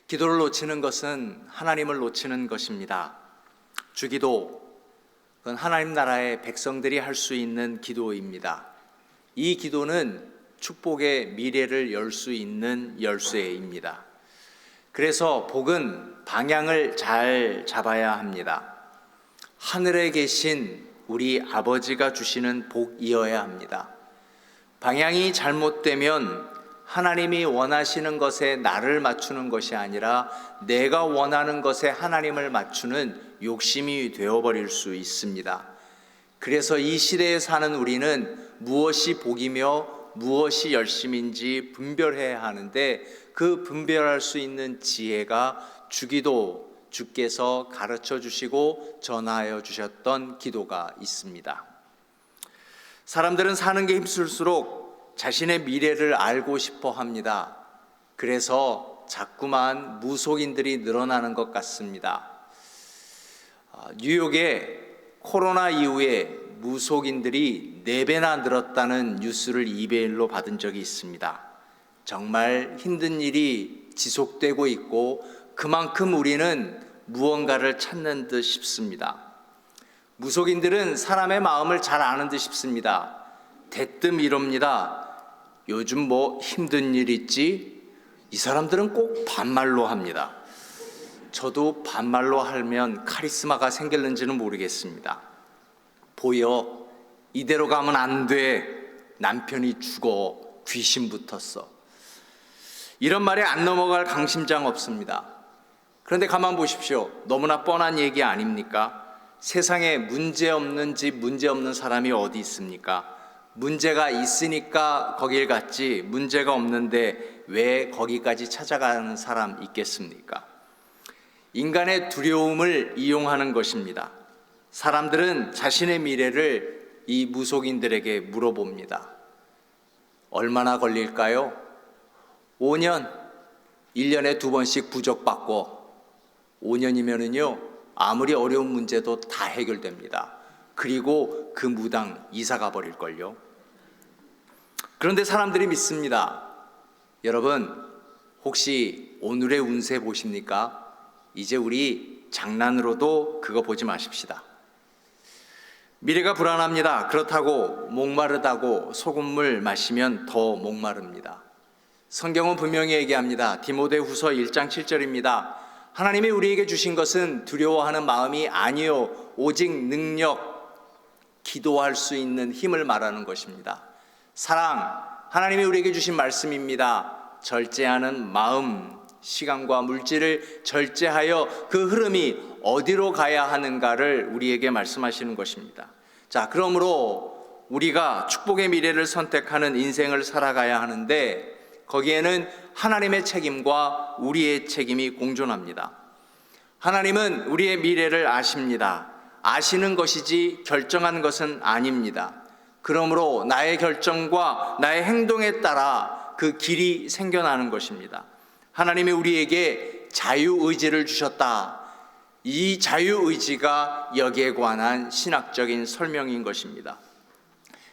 기도를 놓치는 것은 하나님을 놓치는 것입니다. 주기도, 그건 하나님 나라의 백성들이 할 수 있는 기도입니다. 이 기도는 축복의 미래를 열 수 있는 열쇠입니다. 그래서 복은 방향을 잘 잡아야 합니다. 하늘에 계신 우리 아버지가 주시는 복이어야 합니다. 방향이 잘못되면 하나님이 원하시는 것에 나를 맞추는 것이 아니라 내가 원하는 것에 하나님을 맞추는 욕심이 되어버릴 수 있습니다. 그래서 이 시대에 사는 우리는 무엇이 복이며 무엇이 열심인지 분별해야 하는데, 그 분별할 수 있는 지혜가 주기도, 주께서 가르쳐 주시고 전하여 주셨던 기도가 있습니다. 사람들은 사는 게 힘들수록 자신의 미래를 알고 싶어 합니다. 그래서 자꾸만 무속인들이 늘어나는 것 같습니다. 뉴욕에 코로나 이후에 무속인들이 4배나 늘었다는 뉴스를 이메일로 받은 적이 있습니다. 정말 힘든 일이 지속되고 있고 그만큼 우리는 무언가를 찾는 듯 싶습니다. 무속인들은 사람의 마음을 잘 아는 듯 싶습니다. 대뜸 이럽니다. 요즘 뭐 힘든 일 있지? 이 사람들은 꼭 반말로 합니다. 저도 반말로 하면 카리스마가 생길는지는 모르겠습니다. 보여, 이대로 가면 안 돼. 남편이 죽어. 귀신 붙었어. 이런 말에 안 넘어갈 강심장 없습니다. 그런데 가만 보십시오. 너무나 뻔한 얘기 아닙니까? 세상에 문제 없는 집, 문제 없는 사람이 어디 있습니까? 문제가 있으니까 거길 갔지, 문제가 없는데 왜 거기까지 찾아가는 사람 있겠습니까? 인간의 두려움을 이용하는 것입니다. 사람들은 자신의 미래를 이 무속인들에게 물어봅니다. 얼마나 걸릴까요? 5년, 1년에 2번씩 부적받고 5년이면은요, 아무리 어려운 문제도 다 해결됩니다. 그리고 그 무당 이사 가버릴걸요. 그런데 사람들이 믿습니다. 여러분, 혹시 오늘의 운세 보십니까? 이제 우리 장난으로도 그거 보지 마십시다. 미래가 불안합니다. 그렇다고 목마르다고 소금물 마시면 더 목마릅니다. 성경은 분명히 얘기합니다. 디모데후서 1장 7절입니다. 하나님이 우리에게 주신 것은 두려워하는 마음이 아니요 오직 능력, 기도할 수 있는 힘을 말하는 것입니다. 사랑, 하나님이 우리에게 주신 말씀입니다. 절제하는 마음, 시간과 물질을 절제하여 그 흐름이 어디로 가야 하는가를 우리에게 말씀하시는 것입니다. 자, 그러므로 우리가 축복의 미래를 선택하는 인생을 살아가야 하는데, 거기에는 하나님의 책임과 우리의 책임이 공존합니다. 하나님은 우리의 미래를 아십니다. 아시는 것이지 결정한 것은 아닙니다. 그러므로 나의 결정과 나의 행동에 따라 그 길이 생겨나는 것입니다. 하나님이 우리에게 자유의지를 주셨다. 이 자유의지가 여기에 관한 신학적인 설명인 것입니다.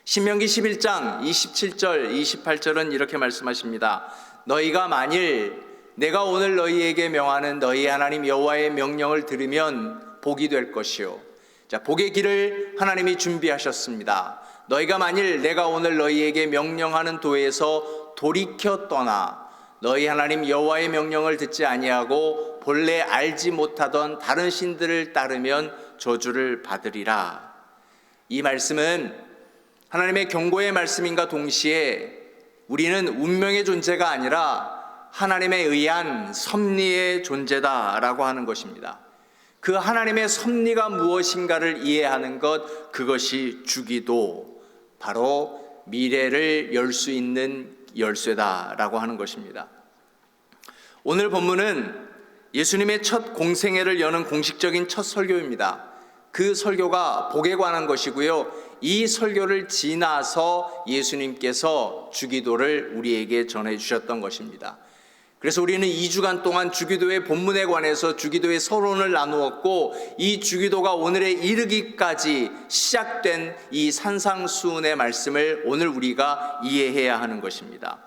신명기 11장 27절 28절은 이렇게 말씀하십니다. 너희가 만일 내가 오늘 너희에게 명하는 너희 하나님 여호와의 명령을 들으면 복이 될 것이요. 자, 복의 길을 하나님이 준비하셨습니다. 너희가 만일 내가 오늘 너희에게 명령하는 도에서 돌이켜 떠나 너희 하나님 여호와의 명령을 듣지 아니하고 본래 알지 못하던 다른 신들을 따르면 저주를 받으리라. 이 말씀은 하나님의 경고의 말씀인가 동시에 우리는 운명의 존재가 아니라 하나님에 의한 섭리의 존재다라고 하는 것입니다. 그 하나님의 섭리가 무엇인가를 이해하는 것, 그것이 주기도, 바로 미래를 열 수 있는 열쇠다라고 하는 것입니다. 오늘 본문은 예수님의 첫 공생애를 여는 공식적인 첫 설교입니다. 그 설교가 복에 관한 것이고요. 이 설교를 지나서 예수님께서 주기도를 우리에게 전해주셨던 것입니다. 그래서 우리는 2주간 동안 주기도의 본문에 관해서 주기도의 서론을 나누었고, 이 주기도가 오늘에 이르기까지 시작된 이 산상수훈의 말씀을 오늘 우리가 이해해야 하는 것입니다.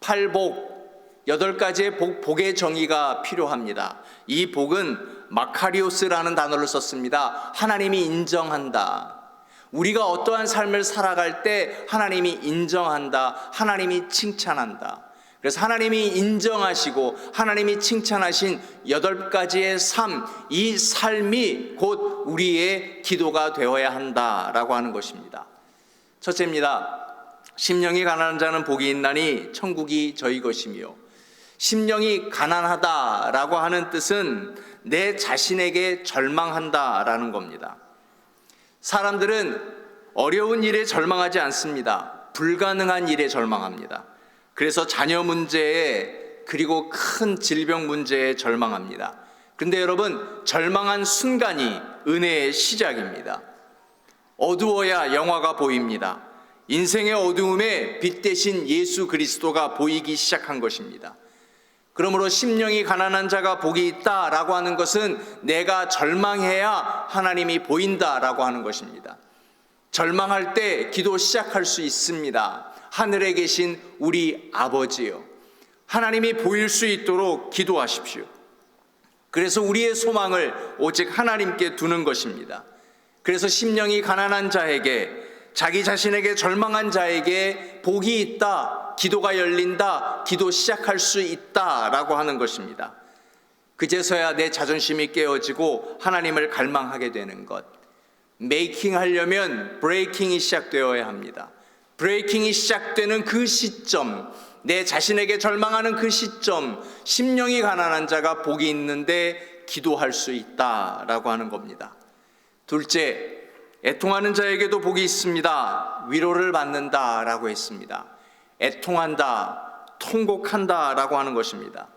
팔복, 8가지의 복의 정의가 필요합니다. 이 복은 마카리오스라는 단어를 썼습니다. 하나님이 인정한다. 우리가 어떠한 삶을 살아갈 때 하나님이 인정한다. 하나님이 칭찬한다. 그래서 하나님이 인정하시고 하나님이 칭찬하신 8가지의 삶, 이 삶이 곧 우리의 기도가 되어야 한다라고 하는 것입니다. 첫째입니다. 심령이 가난한 자는 복이 있나니 천국이 저희 것이며, 심령이 가난하다라고 하는 뜻은 내 자신에게 절망한다라는 겁니다. 사람들은 어려운 일에 절망하지 않습니다. 불가능한 일에 절망합니다. 그래서 자녀 문제에, 그리고 큰 질병 문제에 절망합니다. 그런데 여러분, 절망한 순간이 은혜의 시작입니다. 어두워야 영화가 보입니다. 인생의 어두움에 빛 대신 예수 그리스도가 보이기 시작한 것입니다. 그러므로 심령이 가난한 자가 복이 있다라고 하는 것은 내가 절망해야 하나님이 보인다라고 하는 것입니다. 절망할 때 기도 시작할 수 있습니다. 하늘에 계신 우리 아버지요, 하나님이 보일 수 있도록 기도하십시오. 그래서 우리의 소망을 오직 하나님께 두는 것입니다. 그래서 심령이 가난한 자에게, 자기 자신에게 절망한 자에게 복이 있다, 기도가 열린다, 기도 시작할 수 있다라고 하는 것입니다. 그제서야 내 자존심이 깨어지고 하나님을 갈망하게 되는 것. 메이킹 하려면 브레이킹이 시작되어야 합니다. 브레이킹이 시작되는 그 시점, 내 자신에게 절망하는 그 시점, 심령이 가난한 자가 복이 있는데 기도할 수 있다라고 하는 겁니다. 둘째, 애통하는 자에게도 복이 있습니다. 위로를 받는다라고 했습니다. 애통한다, 통곡한다라고 하는 것입니다.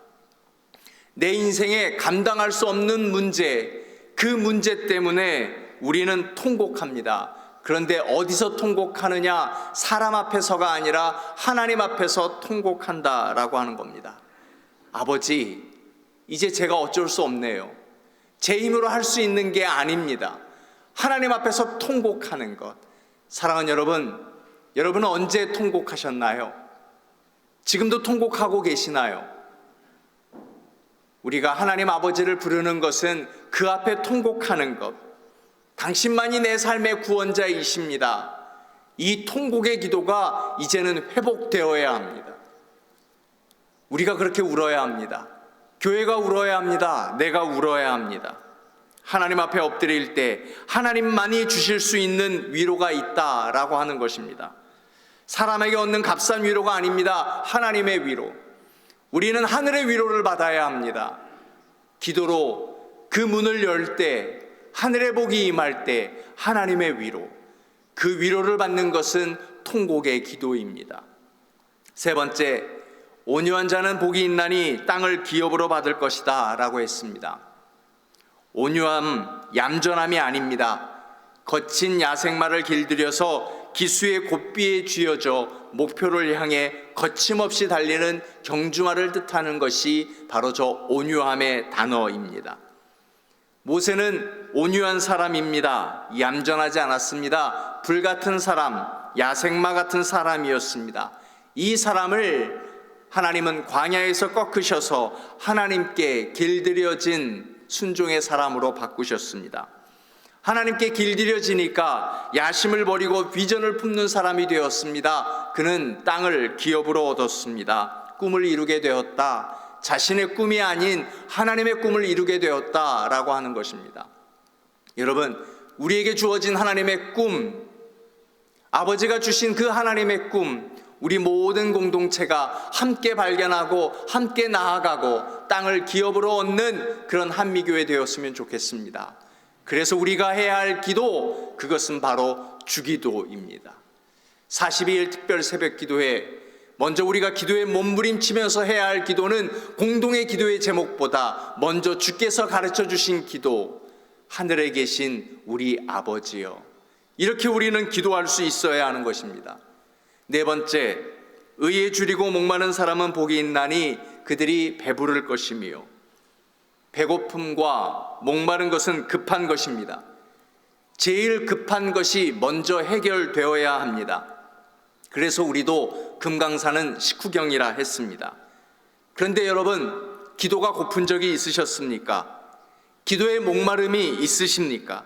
내 인생에 감당할 수 없는 문제, 그 문제 때문에 우리는 통곡합니다. 그런데 어디서 통곡하느냐? 사람 앞에서가 아니라 하나님 앞에서 통곡한다라고 하는 겁니다. 아버지, 이제 제가 어쩔 수 없네요. 제 힘으로 할 수 있는 게 아닙니다. 하나님 앞에서 통곡하는 것. 사랑하는 여러분, 여러분은 언제 통곡하셨나요? 지금도 통곡하고 계시나요? 우리가 하나님 아버지를 부르는 것은 그 앞에 통곡하는 것. 당신만이 내 삶의 구원자이십니다. 이 통곡의 기도가 이제는 회복되어야 합니다. 우리가 그렇게 울어야 합니다. 교회가 울어야 합니다. 내가 울어야 합니다. 하나님 앞에 엎드릴 때 하나님만이 주실 수 있는 위로가 있다라고 하는 것입니다. 사람에게 얻는 값싼 위로가 아닙니다. 하나님의 위로. 우리는 하늘의 위로를 받아야 합니다. 기도로 그 문을 열 때, 하늘의 복이 임할 때 하나님의 위로, 그 위로를 받는 것은 통곡의 기도입니다. 세 번째, 온유한 자는 복이 있나니 땅을 기업으로 받을 것이다 라고 했습니다. 온유함, 얌전함이 아닙니다. 거친 야생마를 길들여서 기수의 고삐에 쥐어져 목표를 향해 거침없이 달리는 경주마를 뜻하는 것이 바로 저 온유함의 단어입니다. 모세는 온유한 사람입니다. 얌전하지 않았습니다. 불같은 사람, 야생마 같은 사람이었습니다. 이 사람을 하나님은 광야에서 꺾으셔서 하나님께 길들여진 순종의 사람으로 바꾸셨습니다. 하나님께 길들여지니까 야심을 버리고 비전을 품는 사람이 되었습니다. 그는 땅을 기업으로 얻었습니다. 꿈을 이루게 되었다. 자신의 꿈이 아닌 하나님의 꿈을 이루게 되었다라고 하는 것입니다. 여러분, 우리에게 주어진 하나님의 꿈, 아버지가 주신 그 하나님의 꿈, 우리 모든 공동체가 함께 발견하고 함께 나아가고 땅을 기업으로 얻는 그런 한미교회 되었으면 좋겠습니다. 그래서 우리가 해야 할 기도, 그것은 바로 주기도입니다. 42일 특별 새벽 기도회, 먼저 우리가 기도에 몸부림치면서 해야 할 기도는 공동의 기도의 제목보다 먼저 주께서 가르쳐 주신 기도, 하늘에 계신 우리 아버지요. 이렇게 우리는 기도할 수 있어야 하는 것입니다. 네 번째, 의에 줄이고 목마른 사람은 복이 있나니 그들이 배부를 것이며, 배고픔과 목마른 것은 급한 것입니다. 제일 급한 것이 먼저 해결되어야 합니다. 그래서 우리도 금강산은 식후경이라 했습니다. 그런데 여러분, 기도가 고픈 적이 있으셨습니까? 기도의 목마름이 있으십니까?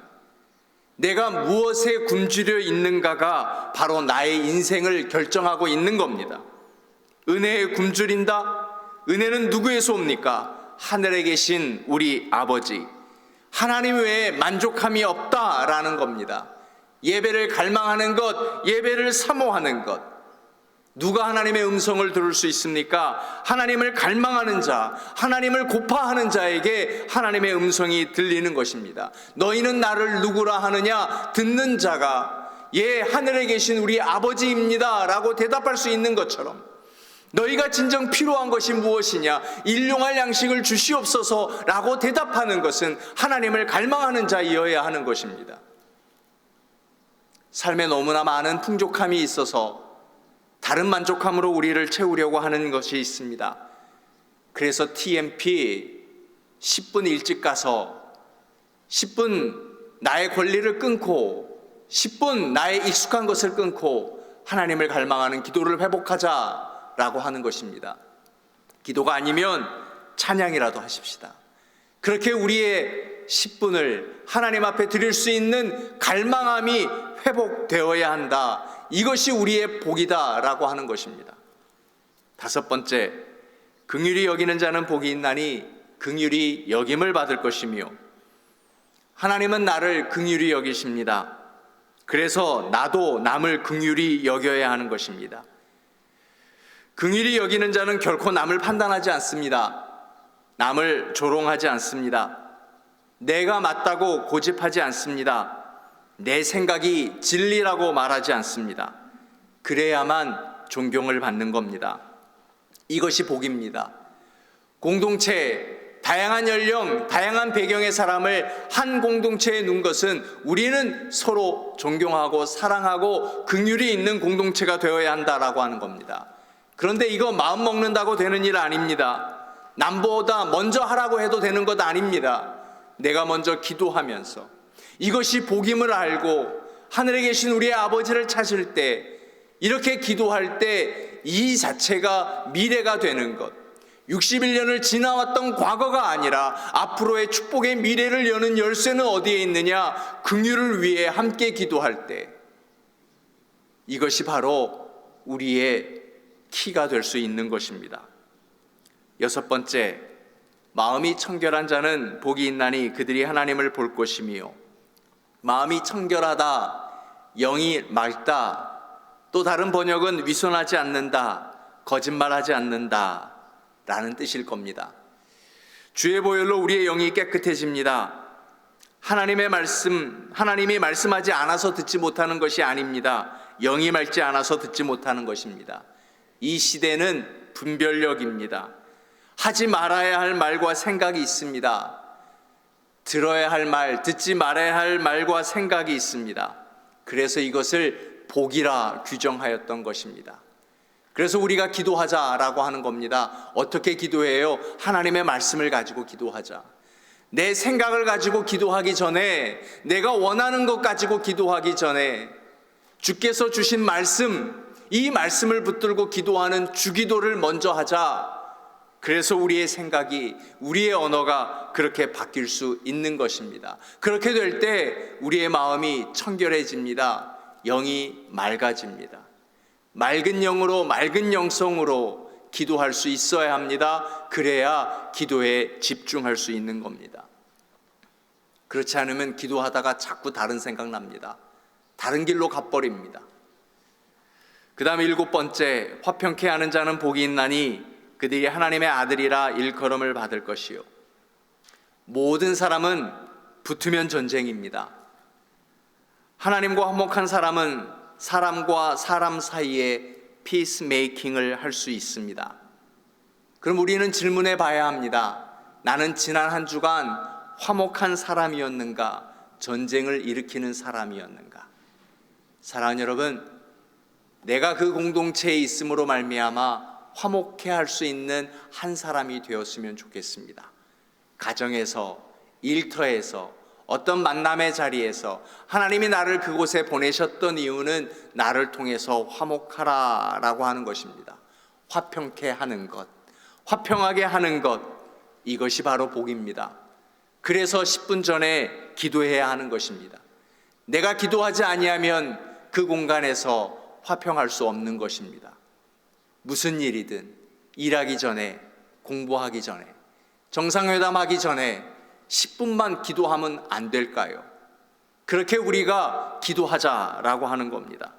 내가 무엇에 굶주려 있는가가 바로 나의 인생을 결정하고 있는 겁니다. 은혜에 굶주린다? 은혜는 누구에서 옵니까? 하늘에 계신 우리 아버지, 하나님 외에 만족함이 없다라는 겁니다. 예배를 갈망하는 것, 예배를 사모하는 것. 누가 하나님의 음성을 들을 수 있습니까? 하나님을 갈망하는 자, 하나님을 고파하는 자에게 하나님의 음성이 들리는 것입니다. 너희는 나를 누구라 하느냐? 듣는 자가 예, 하늘에 계신 우리 아버지입니다 라고 대답할 수 있는 것처럼, 너희가 진정 필요한 것이 무엇이냐? 일용할 양식을 주시옵소서 라고 대답하는 것은 하나님을 갈망하는 자이어야 하는 것입니다. 삶에 너무나 많은 풍족함이 있어서 다른 만족함으로 우리를 채우려고 하는 것이 있습니다. 그래서 TMP 10분 일찍 가서 10분 나의 권리를 끊고 10분 나의 익숙한 것을 끊고 하나님을 갈망하는 기도를 회복하자라고 하는 것입니다. 기도가 아니면 찬양이라도 하십시다. 그렇게 우리의 10분을 하나님 앞에 드릴 수 있는 갈망함이 회복되어야 한다. 이것이 우리의 복이다라고 하는 것입니다. 다섯 번째, 긍휼히 여기는 자는 복이 있나니 긍휼히 여김을 받을 것이며, 하나님은 나를 긍휼히 여기십니다. 그래서 나도 남을 긍휼히 여겨야 하는 것입니다. 긍휼히 여기는 자는 결코 남을 판단하지 않습니다. 남을 조롱하지 않습니다. 내가 맞다고 고집하지 않습니다. 내 생각이 진리라고 말하지 않습니다. 그래야만 존경을 받는 겁니다. 이것이 복입니다. 공동체, 다양한 연령, 다양한 배경의 사람을 한 공동체에 놓은 것은 우리는 서로 존경하고 사랑하고 긍휼이 있는 공동체가 되어야 한다라고 하는 겁니다. 그런데 이거 마음 먹는다고 되는 일 아닙니다. 남보다 먼저 하라고 해도 되는 것 아닙니다. 내가 먼저 기도하면서 이것이 복임을 알고 하늘에 계신 우리의 아버지를 찾을 때, 이렇게 기도할 때 이 자체가 미래가 되는 것, 61년을 지나왔던 과거가 아니라 앞으로의 축복의 미래를 여는 열쇠는 어디에 있느냐? 긍휼을 위해 함께 기도할 때, 이것이 바로 우리의 키가 될 수 있는 것입니다. 여섯 번째, 마음이 청결한 자는 복이 있나니 그들이 하나님을 볼 것이며, 마음이 청결하다, 영이 맑다, 또 다른 번역은 위선하지 않는다, 거짓말하지 않는다 라는 뜻일 겁니다. 주의 보혈로 우리의 영이 깨끗해집니다. 하나님의 말씀, 하나님이 말씀하지 않아서 듣지 못하는 것이 아닙니다. 영이 맑지 않아서 듣지 못하는 것입니다. 이 시대는 분별력입니다. 하지 말아야 할 말과 생각이 있습니다. 들어야 할 말, 듣지 말아야 할 말과 생각이 있습니다. 그래서 이것을 복이라 규정하였던 것입니다. 그래서 우리가 기도하자라고 하는 겁니다. 어떻게 기도해요? 하나님의 말씀을 가지고 기도하자. 내 생각을 가지고 기도하기 전에, 내가 원하는 것 가지고 기도하기 전에 주께서 주신 말씀, 이 말씀을 붙들고 기도하는 주기도를 먼저 하자. 그래서 우리의 생각이, 우리의 언어가 그렇게 바뀔 수 있는 것입니다. 그렇게 될 때 우리의 마음이 청결해집니다. 영이 맑아집니다. 맑은 영으로, 맑은 영성으로 기도할 수 있어야 합니다. 그래야 기도에 집중할 수 있는 겁니다. 그렇지 않으면 기도하다가 자꾸 다른 생각 납니다. 다른 길로 가버립니다. 그 다음에 일곱 번째, 화평케 하는 자는 복이 있나니 그들이 하나님의 아들이라 일컬음을 받을 것이요. 모든 사람은 붙으면 전쟁입니다. 하나님과 화목한 사람은 사람과 사람 사이에 피스메이킹을 할 수 있습니다. 그럼 우리는 질문해 봐야 합니다. 나는 지난 한 주간 화목한 사람이었는가? 전쟁을 일으키는 사람이었는가? 사랑하는 여러분, 내가 그 공동체에 있음으로 말미암아 화목해 할 수 있는 한 사람이 되었으면 좋겠습니다. 가정에서, 일터에서, 어떤 만남의 자리에서 하나님이 나를 그곳에 보내셨던 이유는 나를 통해서 화목하라라고 하는 것입니다. 화평케 하는 것. 화평하게 하는 것, 이것이 바로 복입니다. 그래서 10분 전에 기도해야 하는 것입니다. 내가 기도하지 아니하면 그 공간에서 화평할 수 없는 것입니다. 무슨 일이든 일하기 전에, 공부하기 전에, 정상회담하기 전에 10분만 기도하면 안 될까요? 그렇게 우리가 기도하자라고 하는 겁니다.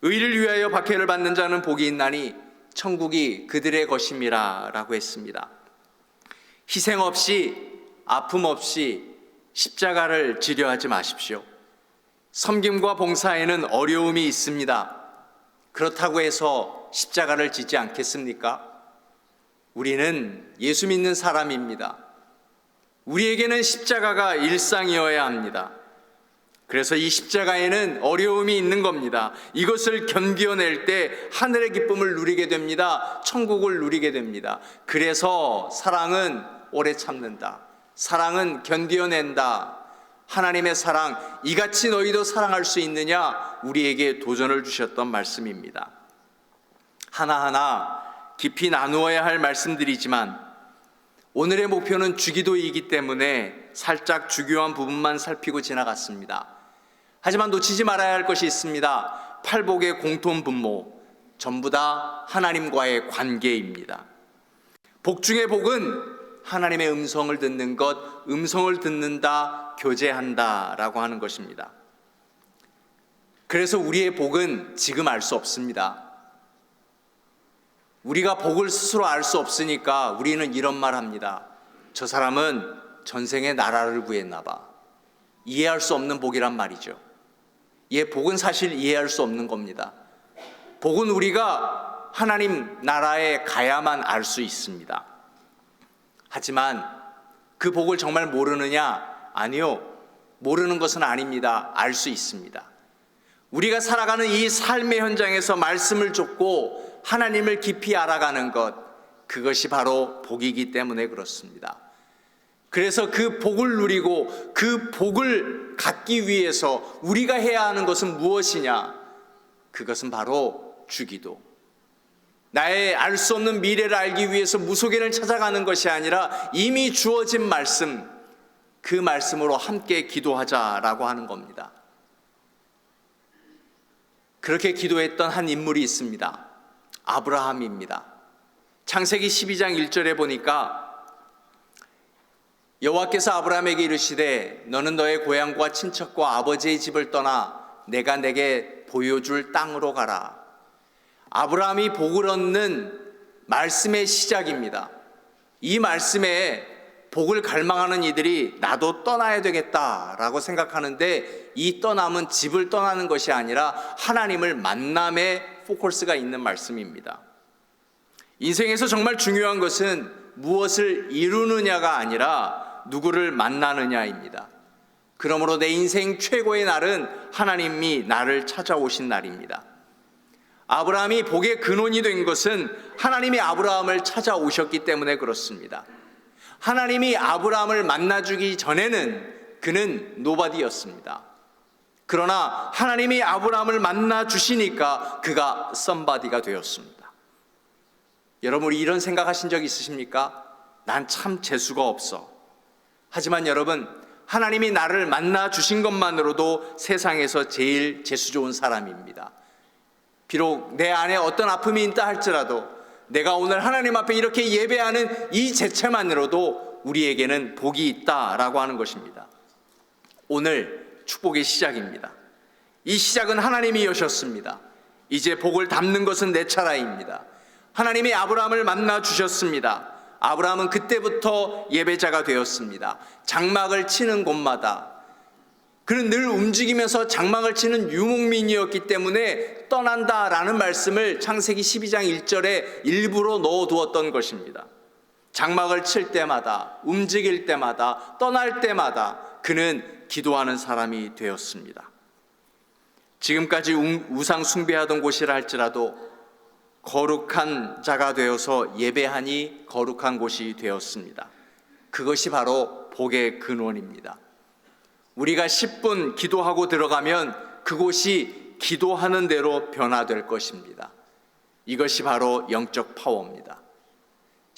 의를 위하여 박해를 받는 자는 복이 있나니 천국이 그들의 것임이라 라고 했습니다. 희생 없이, 아픔 없이 십자가를 지려 하지 마십시오. 섬김과 봉사에는 어려움이 있습니다. 그렇다고 해서 십자가를 지지 않겠습니까? 우리는 예수 믿는 사람입니다. 우리에게는 십자가가 일상이어야 합니다. 그래서 이 십자가에는 어려움이 있는 겁니다. 이것을 견뎌낼 때 하늘의 기쁨을 누리게 됩니다. 천국을 누리게 됩니다. 그래서 사랑은 오래 참는다. 사랑은 견뎌낸다. 하나님의 사랑, 이같이 너희도 사랑할 수 있느냐? 우리에게 도전을 주셨던 말씀입니다. 하나하나 깊이 나누어야 할 말씀들이지만 오늘의 목표는 주기도이기 때문에 살짝 주교한 부분만 살피고 지나갔습니다. 하지만 놓치지 말아야 할 것이 있습니다. 팔복의 공통 분모, 전부 다 하나님과의 관계입니다. 복 중의 복은 하나님의 음성을 듣는 것, 음성을 듣는다, 교제한다 라고 하는 것입니다. 그래서 우리의 복은 지금 알 수 없습니다. 우리가 복을 스스로 알 수 없으니까 우리는 이런 말 합니다. 저 사람은 전생에 나라를 구했나 봐. 이해할 수 없는 복이란 말이죠. 복은 사실 이해할 수 없는 겁니다. 복은 우리가 하나님 나라에 가야만 알 수 있습니다. 하지만 그 복을 정말 모르느냐? 아니요. 모르는 것은 아닙니다. 알 수 있습니다. 우리가 살아가는 이 삶의 현장에서 말씀을 좇고 하나님을 깊이 알아가는 것, 그것이 바로 복이기 때문에 그렇습니다. 그래서 그 복을 누리고 그 복을 갖기 위해서 우리가 해야 하는 것은 무엇이냐? 그것은 바로 주기도. 나의 알 수 없는 미래를 알기 위해서 무속인을 찾아가는 것이 아니라 이미 주어진 말씀, 그 말씀으로 함께 기도하자라고 하는 겁니다. 그렇게 기도했던 한 인물이 있습니다. 아브라함입니다. 창세기 12장 1절에 보니까 여호와께서 아브라함에게 이르시되 너는 너의 고향과 친척과 아버지의 집을 떠나 내가 내게 보여줄 땅으로 가라. 아브라함이 복을 얻는 말씀의 시작입니다. 이 말씀에 복을 갈망하는 이들이 나도 떠나야 되겠다라고 생각하는데 이 떠남은 집을 떠나는 것이 아니라 하나님을 만남에 포커스가 있는 말씀입니다. 인생에서 정말 중요한 것은 무엇을 이루느냐가 아니라 누구를 만나느냐입니다. 그러므로 내 인생 최고의 날은 하나님이 나를 찾아오신 날입니다. 아브라함이 복의 근원이 된 것은 하나님이 아브라함을 찾아오셨기 때문에 그렇습니다. 하나님이 아브라함을 만나주기 전에는 그는 노바디였습니다. 그러나 하나님이 아브라함을 만나주시니까 그가 썸바디가 되었습니다. 여러분 이런 생각하신 적 있으십니까? 난 참 재수가 없어. 하지만 여러분 하나님이 나를 만나주신 것만으로도 세상에서 제일 재수 좋은 사람입니다. 비록 내 안에 어떤 아픔이 있다 할지라도 내가 오늘 하나님 앞에 이렇게 예배하는 이 자체만으로도 우리에게는 복이 있다라고 하는 것입니다. 오늘 축복의 시작입니다. 이 시작은 하나님이 여셨습니다. 이제 복을 담는 것은 내 차례입니다. 하나님이 아브라함을 만나 주셨습니다. 아브라함은 그때부터 예배자가 되었습니다. 장막을 치는 곳마다 그는 늘 움직이면서 장막을 치는 유목민이었기 때문에 떠난다라는 말씀을 창세기 12장 1절에 일부러 넣어두었던 것입니다. 장막을 칠 때마다, 움직일 때마다, 떠날 때마다 그는 기도하는 사람이 되었습니다. 지금까지 우상 숭배하던 곳이라 할지라도 거룩한 자가 되어서 예배하니 거룩한 곳이 되었습니다. 그것이 바로 복의 근원입니다. 우리가 10분 기도하고 들어가면 그곳이 기도하는 대로 변화될 것입니다. 이것이 바로 영적 파워입니다.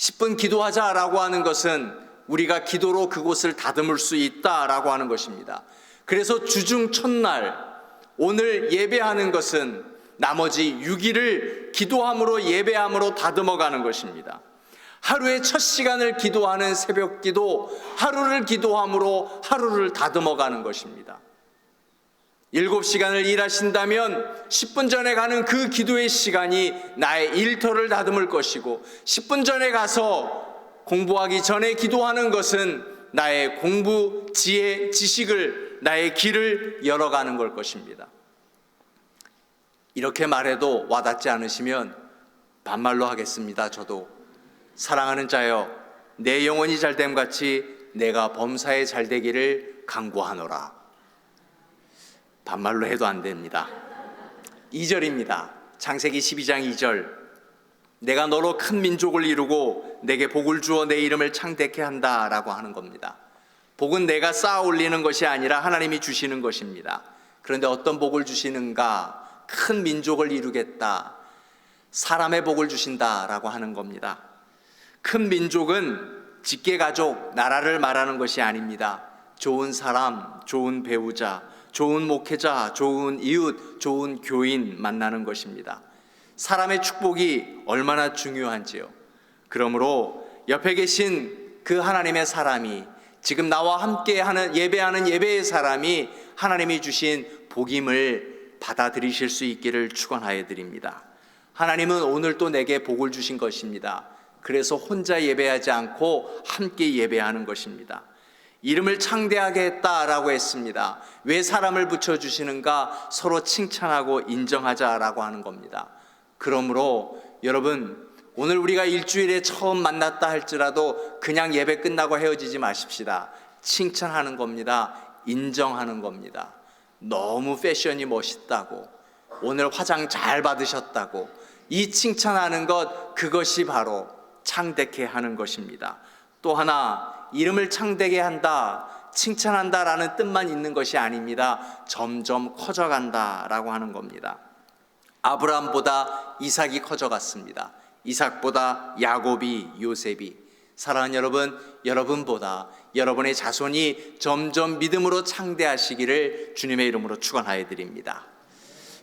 10분 기도하자라고 하는 것은 우리가 기도로 그곳을 다듬을 수 있다라고 하는 것입니다. 그래서 주중 첫날 오늘 예배하는 것은 나머지 6일을 기도함으로 예배함으로 다듬어가는 것입니다. 하루의 첫 시간을 기도하는 새벽 기도, 하루를 기도함으로 하루를 다듬어가는 것입니다. 7시간을 일하신다면 10분 전에 가는 그 기도의 시간이 나의 일터를 다듬을 것이고, 10분 전에 가서 공부하기 전에 기도하는 것은 나의 공부, 지혜, 지식을, 나의 길을 열어가는 걸 것입니다. 이렇게 말해도 와닿지 않으시면 반말로 하겠습니다. 저도 사랑하는 자여, 내 영혼이 잘됨 같이 내가 범사에 잘되기를 간구하노라. 반말로 해도 안 됩니다. 2절입니다. 창세기 12장 2절. 내가 너로 큰 민족을 이루고 내게 복을 주어 내 이름을 창대케 한다 라고 하는 겁니다. 복은 내가 쌓아 올리는 것이 아니라 하나님이 주시는 것입니다. 그런데 어떤 복을 주시는가? 큰 민족을 이루겠다, 사람의 복을 주신다라고 하는 겁니다. 큰 민족은 직계가족, 나라를 말하는 것이 아닙니다. 좋은 사람, 좋은 배우자, 좋은 목회자, 좋은 이웃, 좋은 교인 만나는 것입니다. 사람의 축복이 얼마나 중요한지요. 그러므로 옆에 계신 그 하나님의 사람이, 지금 나와 함께 예배하는 예배의 사람이 하나님이 주신 복임을 받아들이실 수 있기를 축원하여 드립니다. 하나님은 오늘 또 내게 복을 주신 것입니다. 그래서 혼자 예배하지 않고 함께 예배하는 것입니다. 이름을 창대하게 했다라고 했습니다. 왜 사람을 붙여주시는가? 서로 칭찬하고 인정하자라고 하는 겁니다. 그러므로 여러분, 오늘 우리가 일주일에 처음 만났다 할지라도 그냥 예배 끝나고 헤어지지 마십시다. 칭찬하는 겁니다. 인정하는 겁니다. 너무 패션이 멋있다고, 오늘 화장 잘 받으셨다고, 이 칭찬하는 것, 그것이 바로 창대케 하는 것입니다. 또 하나, 이름을 창대게 한다, 칭찬한다라는 뜻만 있는 것이 아닙니다. 점점 커져간다라고 하는 겁니다. 아브라함보다 이삭이 커져갔습니다. 이삭보다 야곱이, 요셉이. 사랑하는 여러분, 여러분보다 여러분의 자손이 점점 믿음으로 창대하시기를 주님의 이름으로 축원하여 드립니다.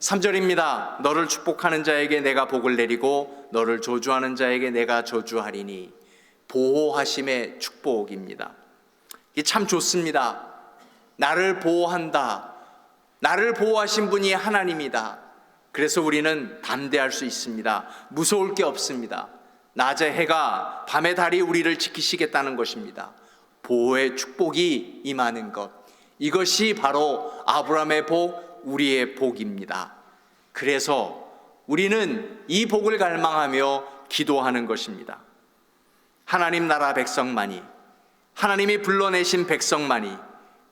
3절입니다. 너를 축복하는 자에게 내가 복을 내리고 너를 저주하는 자에게 내가 저주하리니. 보호하심의 축복입니다. 이게 참 좋습니다. 나를 보호한다. 나를 보호하신 분이 하나님이다. 그래서 우리는 담대할 수 있습니다. 무서울 게 없습니다. 낮에 해가, 밤의 달이 우리를 지키시겠다는 것입니다. 보호의 축복이 임하는 것, 이것이 바로 아브라함의 복, 우리의 복입니다. 그래서 우리는 이 복을 갈망하며 기도하는 것입니다. 하나님 나라 백성만이, 하나님이 불러내신 백성만이,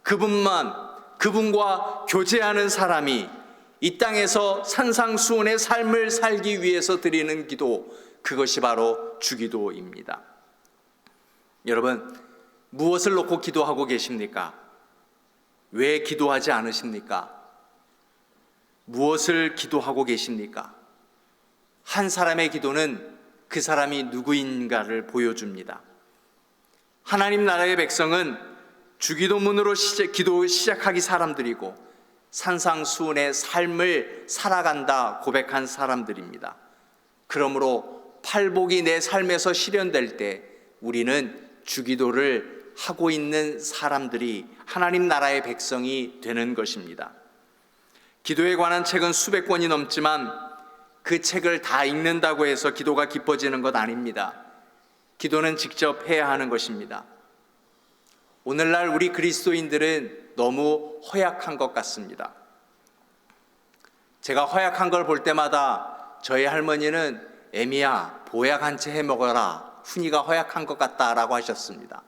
그분과 교제하는 사람이 이 땅에서 산상수훈의 삶을 살기 위해서 드리는 기도, 그것이 바로 주기도입니다. 여러분, 무엇을 놓고 기도하고 계십니까? 왜 기도하지 않으십니까? 무엇을 기도하고 계십니까? 한 사람의 기도는 그 사람이 누구인가를 보여줍니다. 하나님 나라의 백성은 주기도문으로 기도 시작하기 사람들이고 산상수훈의 삶을 살아간다 고백한 사람들입니다. 그러므로 팔복이 내 삶에서 실현될 때 우리는 주기도를 하고 있는 사람들이 하나님 나라의 백성이 되는 것입니다. 기도에 관한 책은 수백 권이 넘지만 그 책을 다 읽는다고 해서 기도가 깊어지는 것 아닙니다. 기도는 직접 해야 하는 것입니다. 오늘날 우리 그리스도인들은 너무 허약한 것 같습니다. 제가 허약한 걸 볼 때마다 저희 할머니는 애미야, 보약 한 채 해 먹어라, 훈이가 허약한 것 같다라고 하셨습니다.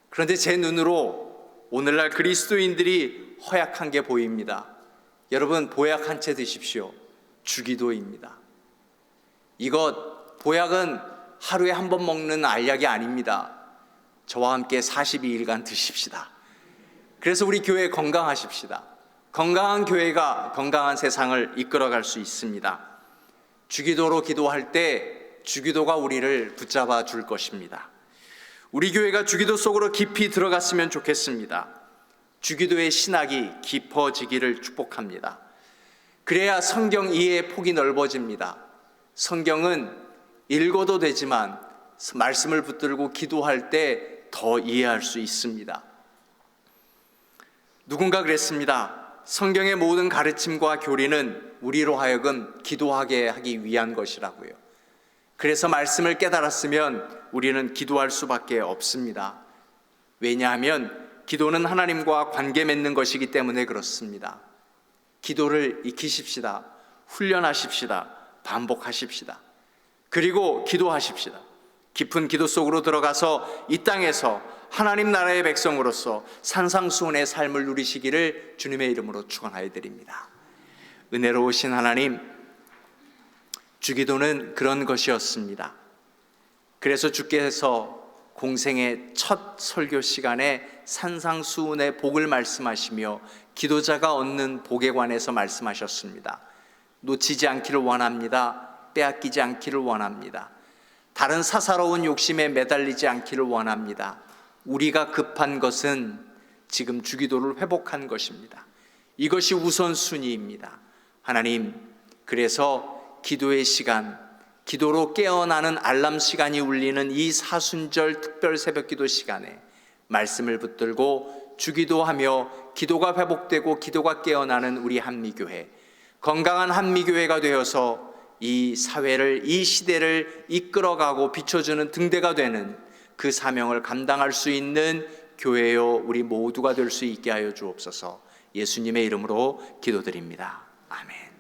그런데 제 눈으로 오늘날 그리스도인들이 허약한 게 보입니다. 여러분, 보약 한 채 드십시오. 주기도입니다. 이것, 보약은 하루에 한 번 먹는 알약이 아닙니다. 저와 함께 42일간 드십시다. 그래서 우리 교회 건강하십시다. 건강한 교회가 건강한 세상을 이끌어갈 수 있습니다. 주기도로 기도할 때 주기도가 우리를 붙잡아 줄 것입니다. 우리 교회가 주기도 속으로 깊이 들어갔으면 좋겠습니다. 주기도의 신학이 깊어지기를 축복합니다. 그래야 성경 이해의 폭이 넓어집니다. 성경은 읽어도 되지만 말씀을 붙들고 기도할 때 더 이해할 수 있습니다. 누군가 그랬습니다. 성경의 모든 가르침과 교리는 우리로 하여금 기도하게 하기 위한 것이라고요. 그래서 말씀을 깨달았으면 우리는 기도할 수밖에 없습니다. 왜냐하면 기도는 하나님과 관계 맺는 것이기 때문에 그렇습니다. 기도를 익히십시다. 훈련하십시다. 반복하십시다. 그리고 기도하십시다. 깊은 기도 속으로 들어가서 이 땅에서 하나님 나라의 백성으로서 산상수훈의 삶을 누리시기를 주님의 이름으로 축원하여 드립니다. 은혜로우신 하나님, 주기도는 그런 것이었습니다. 그래서 주께서 공생의 첫 설교 시간에 산상수훈의 복을 말씀하시며 기도자가 얻는 복에 관해서 말씀하셨습니다. 놓치지 않기를 원합니다. 빼앗기지 않기를 원합니다. 다른 사사로운 욕심에 매달리지 않기를 원합니다. 우리가 급한 것은 지금 주기도를 회복한 것입니다. 이것이 우선순위입니다. 하나님, 그래서 기도의 시간, 기도로 깨어나는 알람 시간이 울리는 이 사순절 특별 새벽기도 시간에 말씀을 붙들고 주기도하며 기도가 회복되고 기도가 깨어나는 우리 한미교회, 건강한 한미교회가 되어서 이 사회를, 이 시대를 이끌어가고 비춰주는 등대가 되는 그 사명을 감당할 수 있는 교회요 우리 모두가 될 수 있게 하여 주옵소서. 예수님의 이름으로 기도드립니다. 아멘.